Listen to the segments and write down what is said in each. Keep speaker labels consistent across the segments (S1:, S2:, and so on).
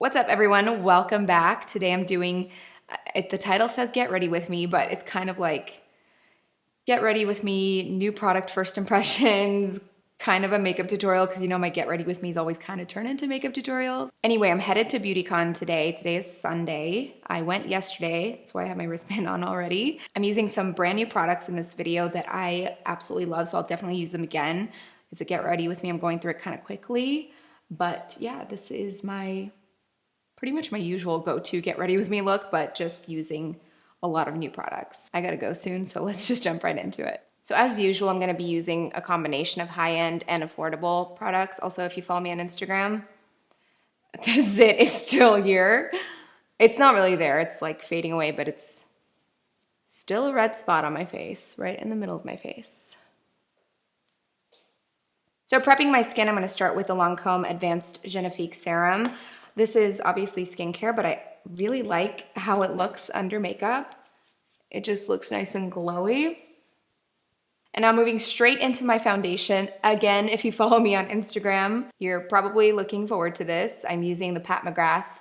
S1: What's up, everyone? Welcome back. Today I'm doing, the title says get ready with me, but it's kind of like get ready with me, new product first impressions, kind of a makeup tutorial because you know my get ready with me is always kind of turned into makeup tutorials. Anyway, I'm headed to BeautyCon today. Today is Sunday. I went yesterday. That's why I have my wristband on already. I'm using some brand new products in this video that I absolutely love, so I'll definitely use them again. It's a get ready with me. I'm going through it kind of quickly, but yeah, this is pretty much my usual go-to get ready with me look, but just using a lot of new products. I gotta go soon, so let's just jump right into it. So as usual, I'm gonna be using a combination of high-end and affordable products. Also, if you follow me on Instagram, the zit is still here. It's not really there, it's like fading away, but it's still a red spot on my face, right in the middle of my face. So prepping my skin, I'm gonna start with the Lancome Advanced Genifique Serum. This is obviously skincare, but I really like how it looks under makeup. It just looks nice and glowy. And now moving straight into my foundation. Again, if you follow me on Instagram, you're probably looking forward to this. I'm using the McGrath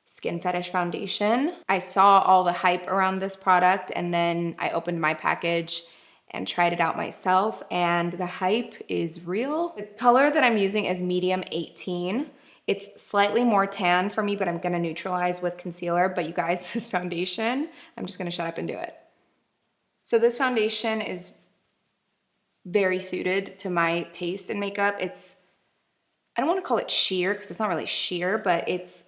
S1: Skin Fetish Foundation. I saw all the hype around this product and then I opened my package and tried it out myself, and the hype is real. The color that I'm using is medium 18. It's slightly more tan for me, but I'm gonna neutralize with concealer. But you guys, this foundation, I'm just gonna shut up and do it. So this foundation is very suited to my taste in makeup. I don't wanna call it sheer, because it's not really sheer, but it's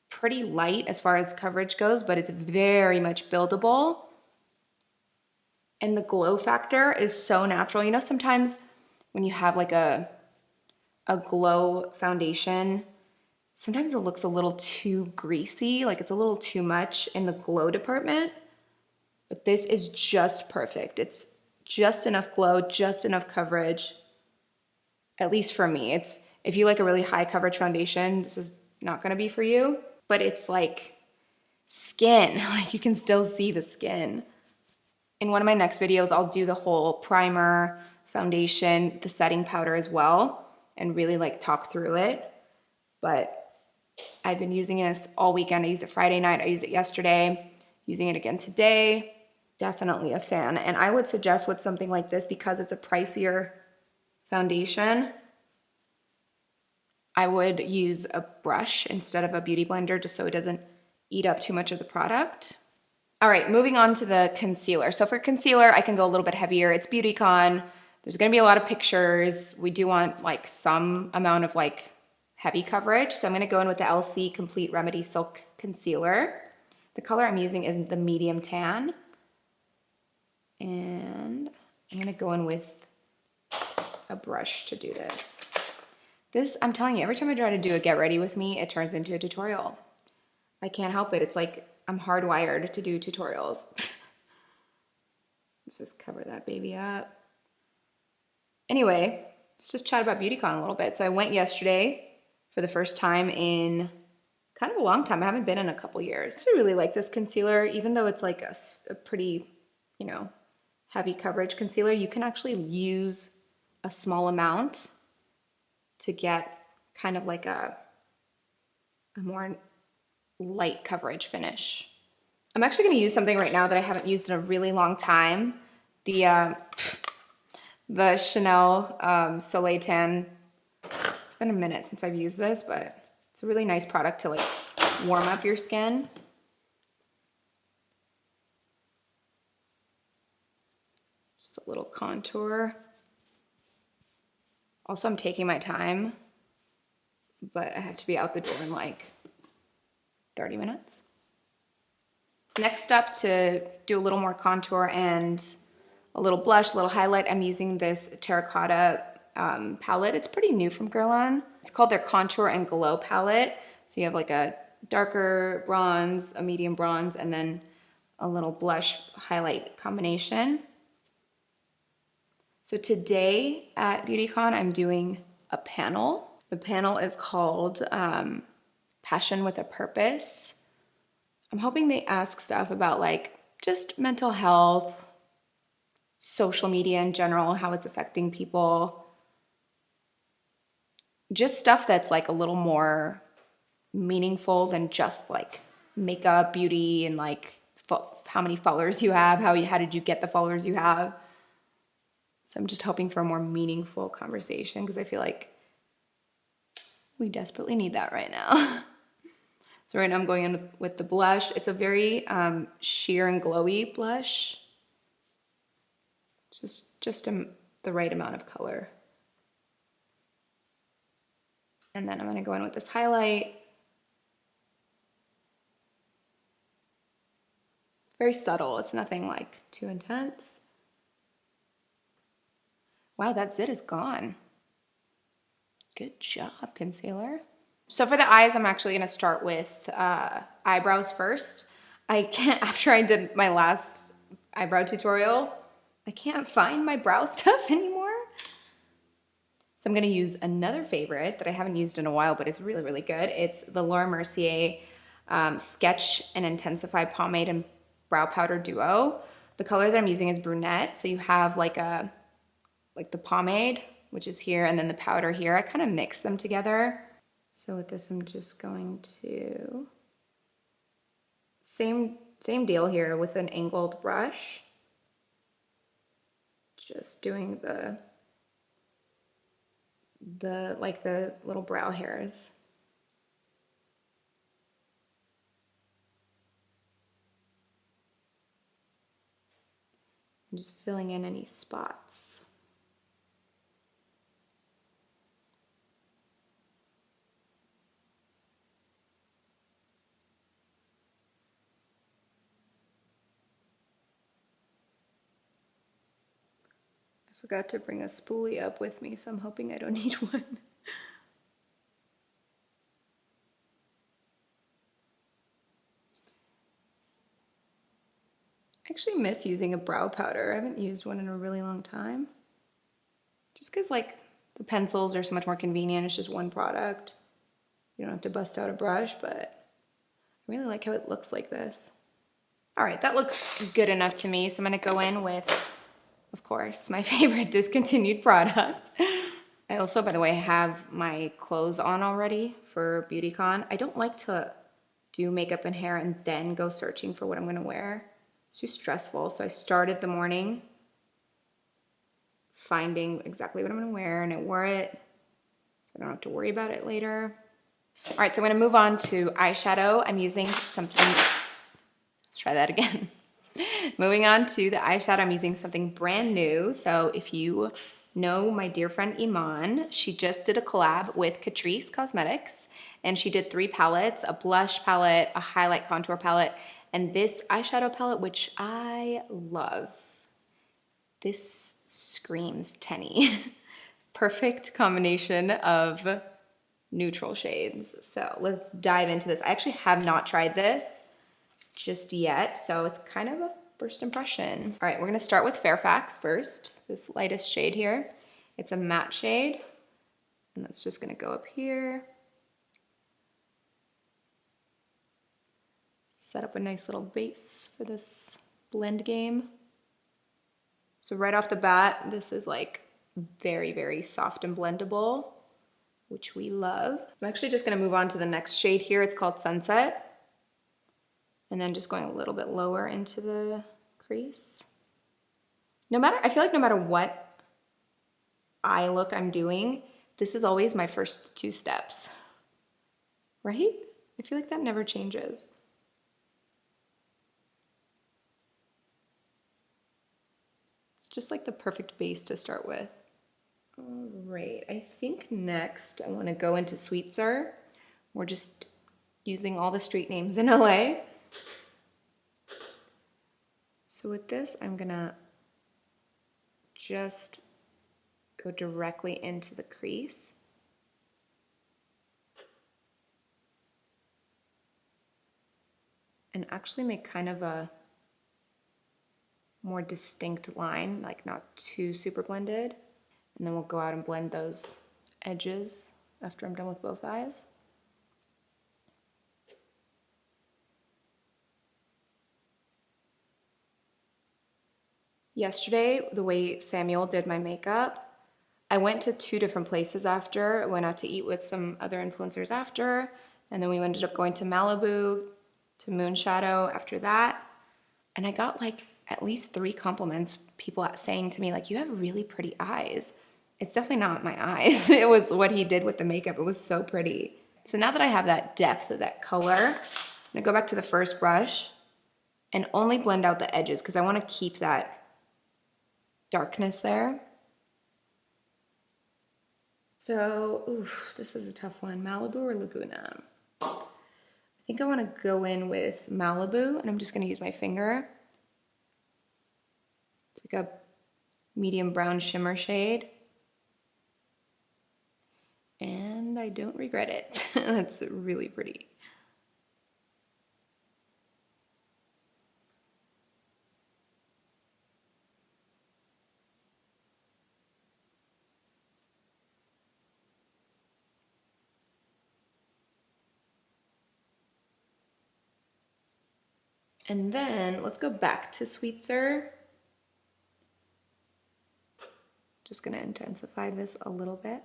S1: pretty light as far as coverage goes, but it's very much buildable. And the glow factor is so natural. You know, sometimes when you have like a glow foundation, sometimes it looks a little too greasy, like it's a little too much in the glow department, but this is just perfect. It's just enough glow, just enough coverage, at least for me. If you like a really high coverage foundation, this is not gonna be for you, but it's like skin, like you can still see the skin. In one of my next videos, I'll do the whole primer, foundation, the setting powder as well, and really like talk through it. But I've been using this all weekend. I used it Friday night, I used it yesterday, using it again today. Definitely a fan. And I would suggest with something like this, because it's a pricier foundation, I would use a brush instead of a beauty blender just so it doesn't eat up too much of the product. All right, moving on to the concealer. So for concealer, I can go a little bit heavier. It's BeautyCon. There's gonna be a lot of pictures. We do want like some amount of like heavy coverage. So I'm gonna go in with the Elcie Complete Remedy Silk Concealer. The color I'm using is the medium tan. And I'm gonna go in with a brush to do this. This, I'm telling you, every time I try to do a get ready with me, it turns into a tutorial. I can't help it. It's like I'm hardwired to do tutorials. Let's just cover that baby up. Anyway, let's just chat about BeautyCon a little bit. So I went yesterday for the first time in kind of a long time. I haven't been in a couple years. I actually really like this concealer, even though it's like a pretty, you know, heavy coverage concealer. You can actually use a small amount to get kind of like a more light coverage finish. I'm actually gonna use something right now that I haven't used in a really long time. The Chanel Soleil Tan. It's been a minute since I've used this, but it's a really nice product to like warm up your skin. Just a little contour. Also, I'm taking my time, but I have to be out the door in like 30 minutes. Next up, to do a little more contour and a little blush, a little highlight, I'm using this Terracotta palette. It's pretty new from Guerlain. It's called their Contour and Glow palette. So you have like a darker bronze, a medium bronze, and then a little blush highlight combination. So today at BeautyCon, I'm doing a panel. The panel is called Passion with a Purpose. I'm hoping they ask stuff about like just mental health, social media in general, how it's affecting people. Just stuff that's like a little more meaningful than just like makeup, beauty, and like how many followers you have, how did you get the followers you have. So I'm just hoping for a more meaningful conversation because I feel like we desperately need that right now. So right now I'm going in with the blush. It's a very sheer and glowy blush. It's just the right amount of color. And then I'm gonna go in with this highlight. Very subtle, it's nothing like too intense. Wow, that zit is gone. Good job, concealer. So for the eyes, I'm actually gonna start with eyebrows first. After I did my last eyebrow tutorial, I can't find my brow stuff anymore. So I'm gonna use another favorite that I haven't used in a while, but is really, really good. It's the Laura Mercier Sketch and Intensify Pomade and Brow Powder Duo. The color that I'm using is Brunette. So you have like the pomade, which is here, and then the powder here. I kind of mix them together. So with this, I'm just going to, same deal here with an angled brush. Just doing the little brow hairs. I'm just filling in any spots. I forgot to bring a spoolie up with me, so I'm hoping I don't need one. I actually miss using a brow powder. I haven't used one in a really long time. Just because like the pencils are so much more convenient. It's just one product. You don't have to bust out a brush, but I really like how it looks like this. All right, that looks good enough to me. So I'm gonna go in with, of course, my favorite discontinued product. I also, by the way, have my clothes on already for BeautyCon. I don't like to do makeup and hair and then go searching for what I'm gonna wear. It's too stressful. So I started the morning finding exactly what I'm gonna wear, and I wore it, so I don't have to worry about it later. All right, so I'm gonna move on to eyeshadow. I'm using something, let's try that again. Moving on to the eyeshadow, I'm using something brand new. So if you know my dear friend Eman, she just did a collab with Catrice Cosmetics, and she did 3 palettes, a blush palette, a highlight contour palette, and this eyeshadow palette, which I love. This screams Teni. Perfect combination of neutral shades. So let's dive into this. I actually have not tried this just yet, so it's kind of a first impression. All right, we're gonna start with Fairfax first, this lightest shade here. It's a matte shade, and that's just gonna go up here. Set up a nice little base for this blend game. So right off the bat, this is like very, very soft and blendable, which we love. I'm actually just gonna move on to the next shade here. It's called Sunset. And then just going a little bit lower into the crease. I feel like no matter what eye look I'm doing, this is always my first 2 steps, right? I feel like that never changes. It's just like the perfect base to start with. All right, I think next I wanna go into Sweetser. We're just using all the street names in LA. So with this, I'm gonna just go directly into the crease. And actually make kind of a more distinct line, like not too super blended. And then we'll go out and blend those edges after I'm done with both eyes. Yesterday, the way Samuel did my makeup, I went to 2 different places after. I went out to eat with some other influencers after, And then we ended up going to Malibu, to Moonshadow after that. And I got like at least 3 compliments, people saying to me like, you have really pretty eyes. It's definitely not my eyes. It was what he did with the makeup. It was so pretty. So now that I have that depth of that color, I'm gonna go back to the first brush and only blend out the edges because I wanna keep that darkness there. So, oof, this is a tough one. Malibu or Laguna? I think I want to go in with Malibu, and I'm just going to use my finger. It's like a medium brown shimmer shade. And I don't regret it. That's really pretty. And then let's go back to Sweetser. Just gonna intensify this a little bit.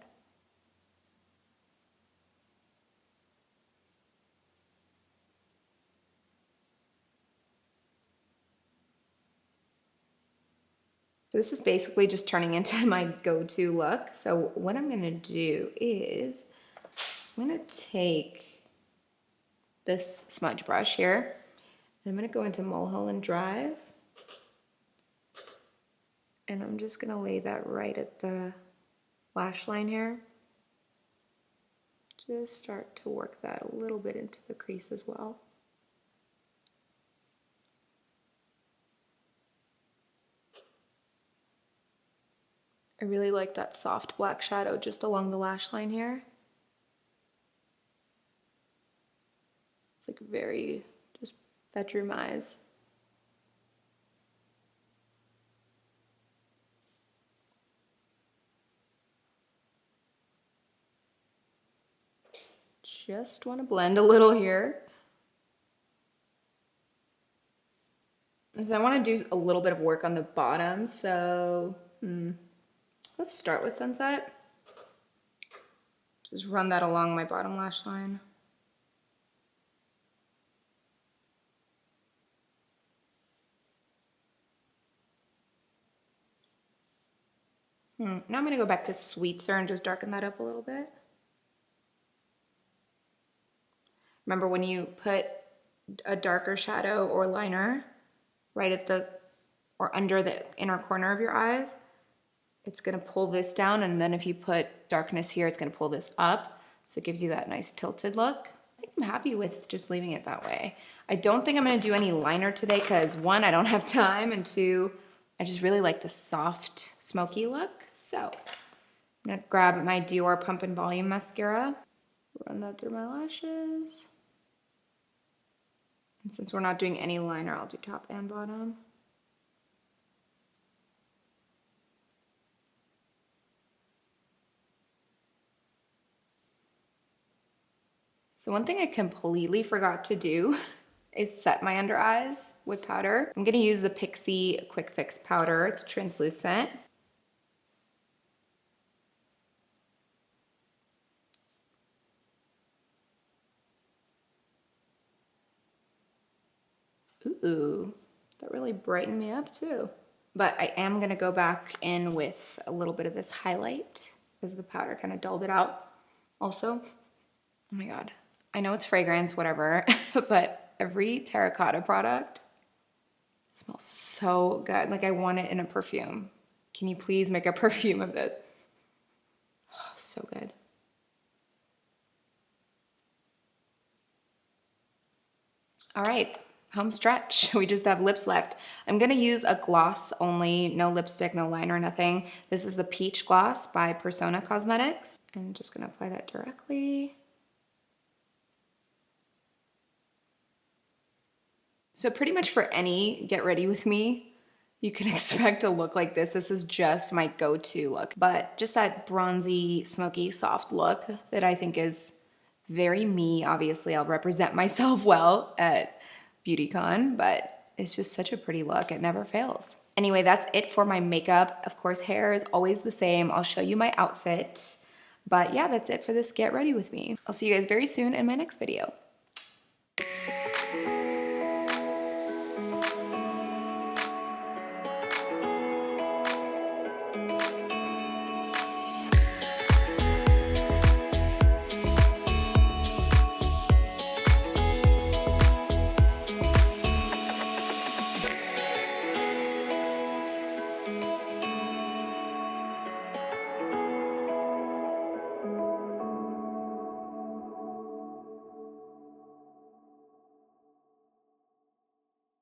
S1: So this is basically just turning into my go-to look. So what I'm gonna do is, I'm gonna take this smudge brush here, and I'm gonna go into Mulholland Drive, and I'm just gonna lay that right at the lash line here. Just start to work that a little bit into the crease as well. I really like that soft black shadow just along the lash line here. It's like very just bedroom eyes. Just want to blend a little here. So I want to do a little bit of work on the bottom, so let's start with Sunset. Just run that along my bottom lash line. Now I'm going to go back to Sweetser and just darken that up a little bit. Remember, when you put a darker shadow or liner right at the, or under the inner corner of your eyes, it's gonna pull this down, and then if you put darkness here, it's gonna pull this up, so it gives you that nice tilted look. I think I'm happy with just leaving it that way. I don't think I'm gonna do any liner today because 1, I don't have time, and 2, I just really like the soft, smoky look. So I'm gonna grab my Dior Pump and Volume Mascara, run that through my lashes. And since we're not doing any liner, I'll do top and bottom. So one thing I completely forgot to do is set my under eyes with powder. I'm gonna use the Pixi Quick Fix powder. It's translucent. Ooh, that really brightened me up too. But I am gonna go back in with a little bit of this highlight because the powder kind of dulled it out. Also, oh my God, I know it's fragrance, whatever, but every Terracotta product smells so good. Like I want it in a perfume. Can you please make a perfume of this? Oh, so good. All right. Home stretch. We just have lips left. I'm gonna use a gloss only, no lipstick, no liner, nothing. This is the Peach Gloss by Persona Cosmetics. I'm just gonna apply that directly. So pretty much for any get ready with me, you can expect a look like this. This is just my go-to look, but just that bronzy, smoky, soft look that I think is very me. Obviously, I'll represent myself well at BeautyCon, but it's just such a pretty look. It never fails. Anyway, that's it for my makeup. Of course, hair is always the same. I'll show you my outfit. But yeah, that's it for this Get Ready With Me. I'll see you guys very soon in my next video.